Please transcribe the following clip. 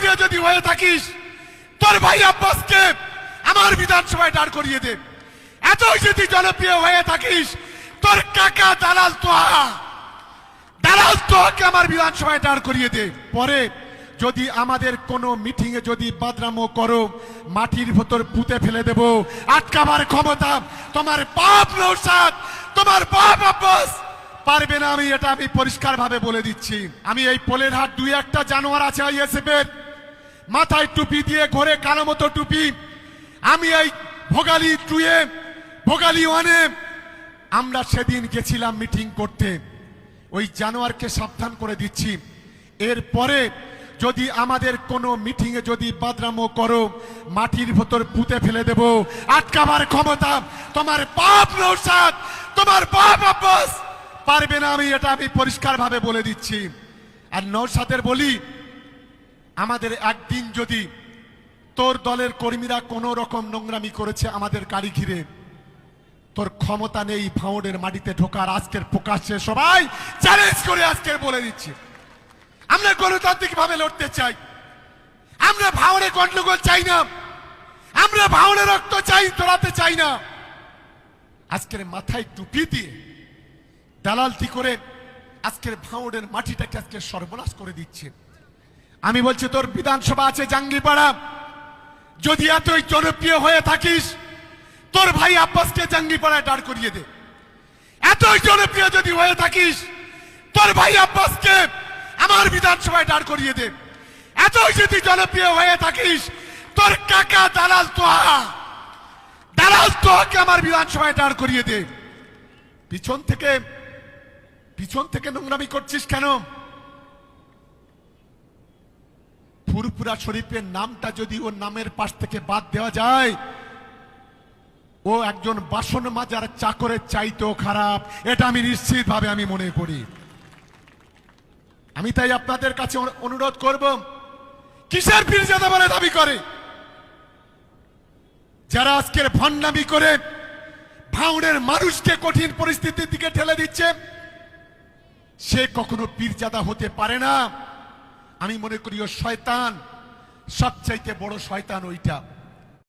জনপ্রিয় যদি হয়ে থাকিস তোর ভাই আব্বাসকে আমার বিধানসভায় দাঁড় করিয়ে দে। এতই যদি জনপ্রিয় হয়ে থাকিস তোর কাকা দালাল তোহাকে আমার বিধানসভায় দাঁড় করিয়ে দে। পরে যদি আমাদের কোনো মিটিং এ যদি বাদরামো করো মাটির ভেতর পুঁতে ফেলে দেব। আটকাবার ক্ষমতা তোমার বাপ নৌসাদ, তোমার বাপ আব্বাস পারবে না। আমি পরিষ্কার ভাবে বলে দিচ্ছি। আমি এই পোলের হাট দুই একটা জানোয়ার আছে আইএসএফ এর, মাথায় টুপি দিয়ে ঘোরে কালো মতো টুপি। আমি এই ভোগালী 2 ভোগালী 1 আমরা সেদিন গেছিলাম মিটিং করতে। ওই জানোয়ারকে সাবধান করে দিচ্ছি, এরপরে যদি আমাদের কোনো মিটিং এ যদি বাদরামো করো মাটির ভেতর পুঁতে ফেলে দেব। আটকাবার ক্ষমতা তোমার বাপ নৌসাদ, তোমার বাপ আব্বাস পারবে না। আমি পরিষ্কার ভাবে বলে দিচ্ছি। আর নৌসাদের বলি, আমাদের একদিন যদি তোর দলের কর্মীরা কোনো রকম নোংরামি করেছে আমাদের গাড়ি ঘিরে, তোর ক্ষমতা নেই ভাঙড়ের মাটিতে ঢোকার। আজকের প্রকাশ্যে সবাই চ্যালেঞ্জ করে আজকে বলে দিচ্ছি, আমরা গণতান্ত্রিক ভাবে লড়তে চাই। আমরা ভাঙড়ে গন্ডগোল চাই না, আমরা ভাঙড়ে রক্ত চাই, তোলাতে চাই না। আজকের মাথায় টুপি দিয়ে দালালতি করে আজকের ভাঙড়ের মাটিটাকে আজকে সর্বনাশ করে দিচ্ছে। আমি বলছি তোর বিধানসভা আছে জাঙ্গিপাড়া, যদি এতই জনপ্রিয় হয়ে থাকিস তোর ভাই আব্বাসকে জাঙ্গিপাড়ায় দাঁড় করিয়ে দে। এতই জনপ্রিয় যদি হয়ে থাকিস তোর ভাই আব্বাসকে আমার বিধানসভায় দাঁড় করিয়ে দে। এতই যদি জনপ্রিয় হয়ে থাকিস তোর কাকা দালাল তোহাকে আমার বিধানসভায় দাঁড় করিয়ে দে। পিছন থেকে নোংরামি করছিস কেন? ফুরফুরা শরীফের নামটা যদি ওর নামের পাশ থেকে বাদ দেওয়া যায়, ও একজন বাসন মাজার চাকরের চাইতেও খারাপ, এটা আমি নিশ্চিত ভাবে আমি মনে করি। আমি তাই আপনাদের কাছে অনুরোধ করব, কিসের পীরজাদা বলে দাবি করে যারা আজকের ভণ্ডামি করে ভাঙড়ের মানুষকে কঠিন পরিস্থিতির দিকে ঠেলে দিচ্ছে, সে কখনো পীরজাদা হতে পারে না। আমি মনে করি ও শয়তান, সবচাইতে বড় শয়তান ওইটা।